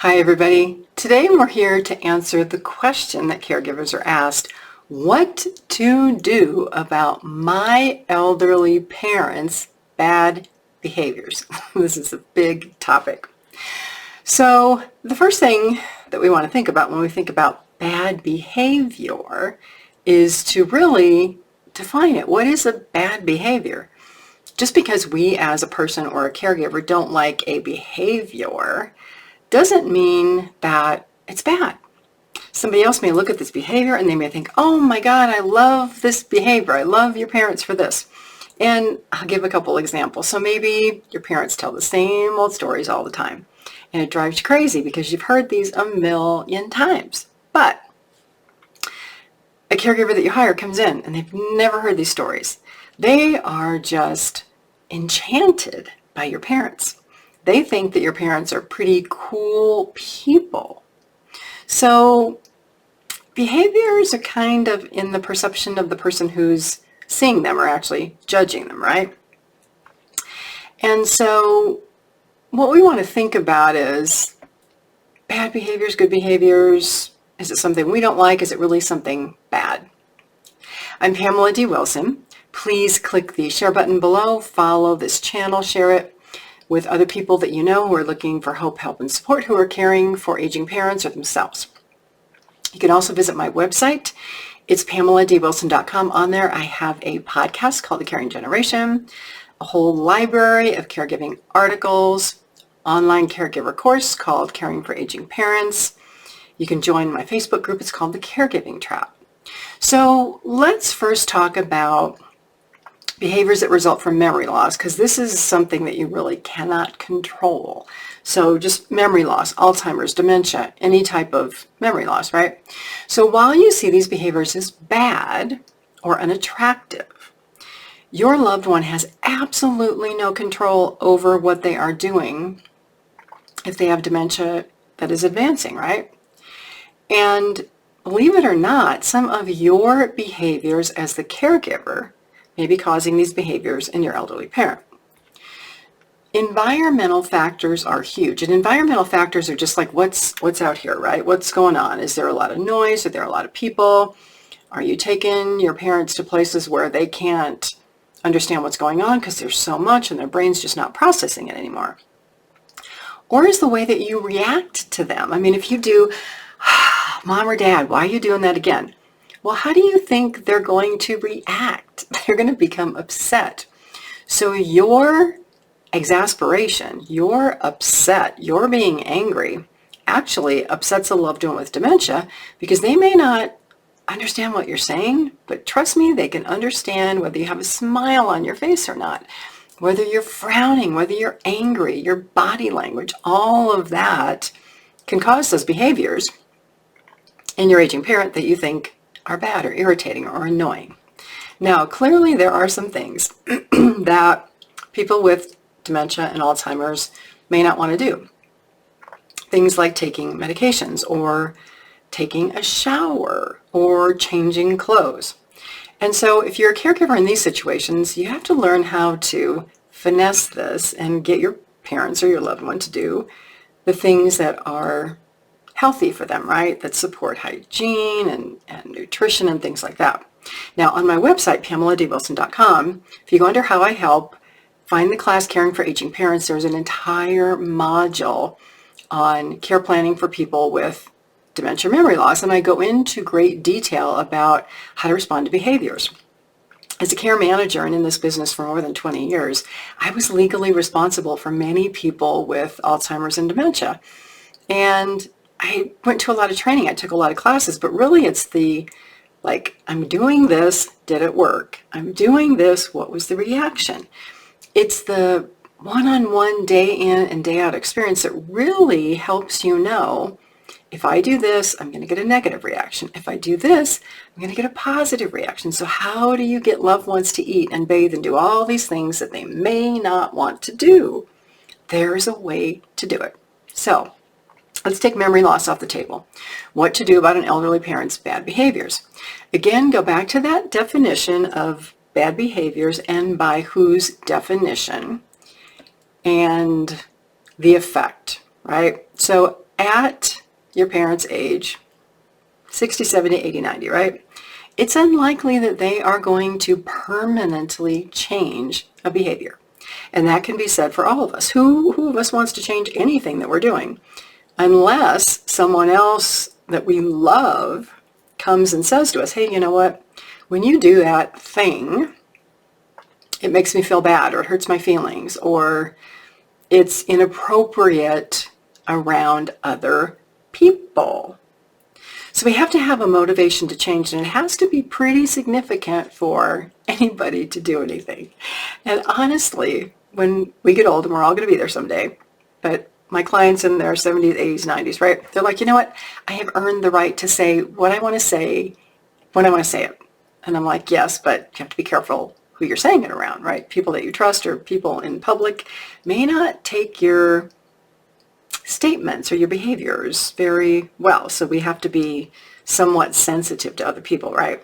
Hi everybody. Today we're here to answer the question that caregivers are asked, what to do about my elderly parents' bad behaviors. This is a big topic. So the first thing that we want to think about when we think about bad behavior is to really define it. What is a bad behavior? Just because we as a person or a caregiver don't like a behavior doesn't mean that it's bad. Somebody else may look at this behavior and they may think, oh my God, I love this behavior. I love your parents for this. And I'll give a couple examples. So maybe your parents tell the same old stories all the time and it drives you crazy because you've heard these a million times. But a caregiver that you hire comes in and they've never heard these stories. They are just enchanted by your parents. They think that your parents are pretty cool people. So behaviors are kind of in the perception of the person who's seeing them or actually judging them, right? And so what we want to think about is bad behaviors, good behaviors. Is it something we don't like? Is it really something bad? I'm Pamela D Wilson. Please click the share button below, follow this channel, share it with other people that you know who are looking for hope, help, and support, who are caring for aging parents or themselves. You can also visit my website. It's PamelaDWilson.com. On there, I have a podcast called The Caring Generation, a whole library of caregiving articles, online caregiver course called Caring for Aging Parents. You can join my Facebook group. It's called The Caregiving Trap. So let's first talk about behaviors that result from memory loss, because this is something that you really cannot control. So just memory loss, Alzheimer's, dementia, any type of memory loss, right? So while you see these behaviors as bad or unattractive, your loved one has absolutely no control over what they are doing if they have dementia that is advancing, right? And believe it or not, some of your behaviors as the caregiver may be causing these behaviors in your elderly parent. Environmental factors are huge, and environmental factors are just like what's out here, right? What's going on? Is there a lot of noise? Are there a lot of people? Are you taking your parents to places where they can't understand what's going on because there's so much and their brain's just not processing it anymore? Or is the way that you react to them? I mean, if you do, Mom or Dad, why are you doing that again? Well, how do you think they're going to react? They're going to become upset. So your exasperation, your upset, your being angry actually upsets a loved one with dementia because they may not understand what you're saying, but trust me, they can understand whether you have a smile on your face or not, whether you're frowning, whether you're angry, your body language, all of that can cause those behaviors in your aging parent that you think are bad or irritating or annoying. Now, clearly there are some things that people with dementia and Alzheimer's may not want to do. Things like taking medications or taking a shower or changing clothes. And so if you're a caregiver in these situations, you have to learn how to finesse this and get your parents or your loved one to do the things that are healthy for them, right? That support hygiene and nutrition and things like that. Now, on my website, PamelaDWilson.com, if you go under How I Help, find the class Caring for Aging Parents, there's an entire module on care planning for people with dementia memory loss, and I go into great detail about how to respond to behaviors. As a care manager and in this business for more than 20 years, I was legally responsible for many people with Alzheimer's and dementia. And I went to a lot of training. I took a lot of classes, but really it's the, like, I'm doing this, did it work? I'm doing this, what was the reaction? It's the one-on-one day in and day out experience that really helps you know, if I do this, I'm going to get a negative reaction. If I do this, I'm going to get a positive reaction. So how do you get loved ones to eat and bathe and do all these things that they may not want to do? There's a way to do it. So let's take memory loss off the table. What to do about an elderly parent's bad behaviors. Again, go back to that definition of bad behaviors and by whose definition and the effect, right? So at your parents' age, 60, 70, 80, 90, right? It's unlikely that they are going to permanently change a behavior. And that can be said for all of us. Who of us wants to change anything that we're doing? Unless someone else that we love comes and says to us, hey, you know what? When you do that thing, it makes me feel bad, or it hurts my feelings, or it's inappropriate around other people. So we have to have a motivation to change, and it has to be pretty significant for anybody to do anything. And honestly, when we get old, and we're all going to be there someday, but my clients in their 70s, 80s, 90s, right? They're like, you know what? I have earned the right to say what I want to say when I want to say it. And I'm like, yes, but you have to be careful who you're saying it around, right? People that you trust or people in public may not take your statements or your behaviors very well. So we have to be somewhat sensitive to other people, right?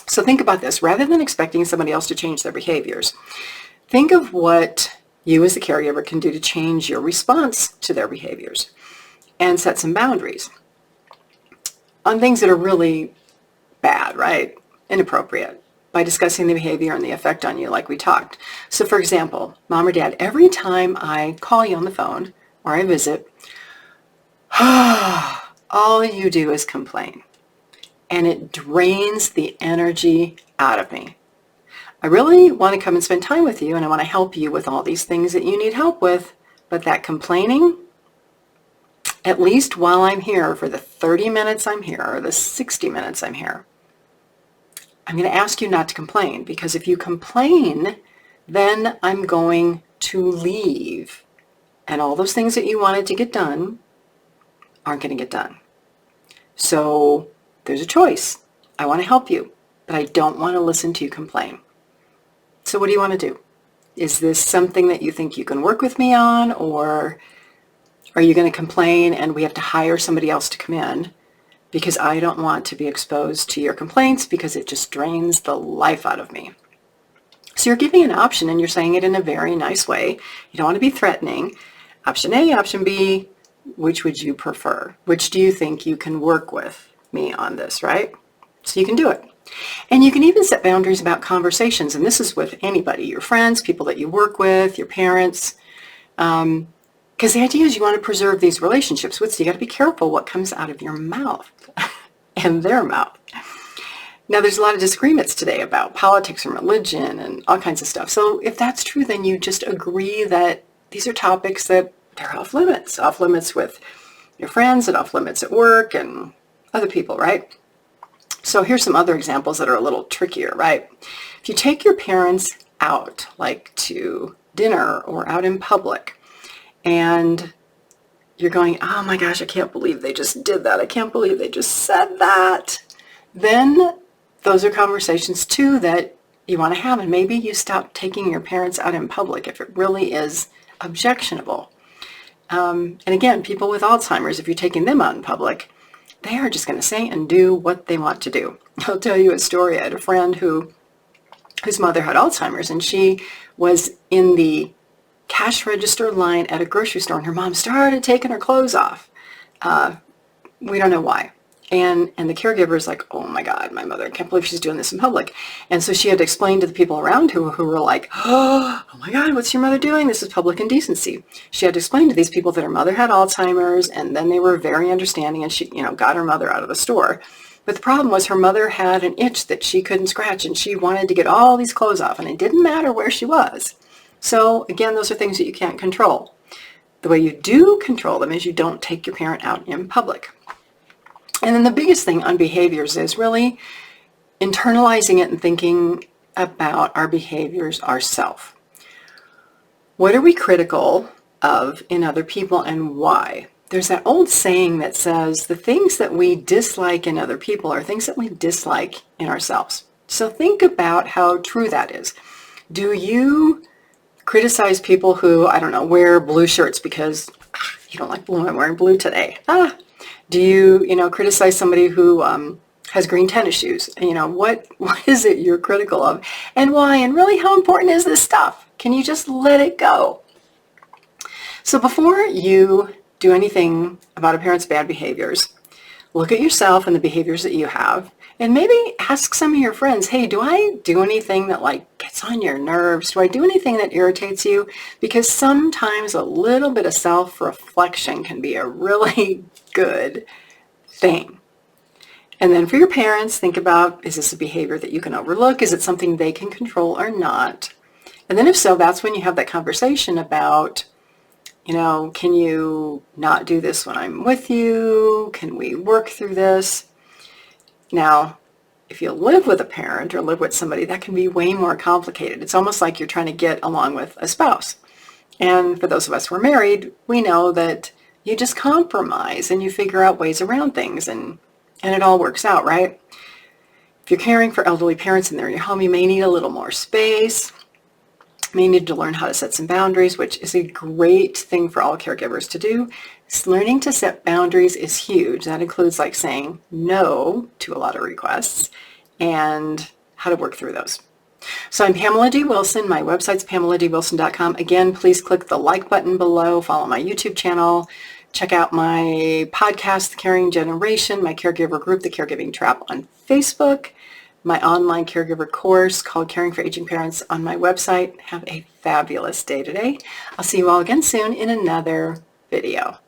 So think about this. Rather than expecting somebody else to change their behaviors, think of what you as the caregiver can do to change your response to their behaviors and set some boundaries on things that are really bad, right? Inappropriate, by discussing the behavior and the effect on you like we talked. So for example, mom or dad, every time I call you on the phone or I visit, all you do is complain, and it drains the energy out of me. I really want to come and spend time with you, and I want to help you with all these things that you need help with, but that complaining, at least while I'm here for the 30 minutes I'm here or the 60 minutes I'm here, I'm going to ask you not to complain, because if you complain, then I'm going to leave, and all those things that you wanted to get done aren't going to get done. So there's a choice. I want to help you, but I don't want to listen to you complain. So what do you want to do? Is this something that you think you can work with me on, or are you going to complain and we have to hire somebody else to come in? Because I don't want to be exposed to your complaints, because it just drains the life out of me. So you're giving an option, and you're saying it in a very nice way. You don't want to be threatening. Option A, option B, which would you prefer? Which do you think you can work with me on this, right? So you can do it. And you can even set boundaries about conversations. And this is with anybody, your friends, people that you work with, your parents. Because the idea is you want to preserve these relationships with, so you got to be careful what comes out of your mouth and their mouth. Now, there's a lot of disagreements today about politics and religion and all kinds of stuff. So if that's true, then you just agree that these are topics that they're off limits with your friends and off limits at work and other people, right? So here's some other examples that are a little trickier, right? If you take your parents out, like to dinner or out in public, and you're going, oh my gosh, I can't believe they just did that. I can't believe they just said that. Then those are conversations too that you want to have. And maybe you stop taking your parents out in public if it really is objectionable. And again, people with Alzheimer's, if you're taking them out in public, they are just going to say and do what they want to do. I'll tell you a story. I had a friend whose mother had Alzheimer's, and she was in the cash register line at a grocery store, and her mom started taking her clothes off. We don't know why. And the caregiver is like, oh my God, my mother, I can't believe she's doing this in public. And so she had to explain to the people around who were like, oh my God, what's your mother doing? This is public indecency. She had to explain to these people that her mother had Alzheimer's, and then they were very understanding, and she, got her mother out of the store. But the problem was her mother had an itch that she couldn't scratch, and she wanted to get all these clothes off, and it didn't matter where she was. So again, those are things that you can't control. The way you do control them is you don't take your parent out in public. And then the biggest thing on behaviors is really internalizing it and thinking about our behaviors ourselves. What are we critical of in other people, and why? There's that old saying that says the things that we dislike in other people are things that we dislike in ourselves. So think about how true that is. Do you criticize people who, wear blue shirts because you don't like blue? I'm wearing blue today. Do you, criticize somebody who has green tennis shoes? What is it you're critical of, and why? And really, how important is this stuff? Can you just let it go? So before you do anything about a parent's bad behaviors, look at yourself and the behaviors that you have, and maybe ask some of your friends, hey, do I do anything that like gets on your nerves? Do I do anything that irritates you? Because sometimes a little bit of self-reflection can be a really good thing. And then for your parents, think about, is this a behavior that you can overlook? Is it something they can control or not? And then if so, that's when you have that conversation about, can you not do this when I'm with you? Can we work through this? Now, if you live with a parent or live with somebody, that can be way more complicated. It's almost like you're trying to get along with a spouse. And for those of us who are married, we know that you just compromise and you figure out ways around things and it all works out, right? If you're caring for elderly parents and they're in your home, you may need a little more space. You may need to learn how to set some boundaries, which is a great thing for all caregivers to do. Learning to set boundaries is huge. That includes like saying no to a lot of requests and how to work through those. So I'm Pamela D Wilson. My website's PamelaDWilson.com. Again, please click the like button below. Follow my YouTube channel. Check out my podcast, The Caring Generation, my caregiver group, The Caregiving Trap on Facebook, my online caregiver course called Caring for Aging Parents on my website. Have a fabulous day today. I'll see you all again soon in another video.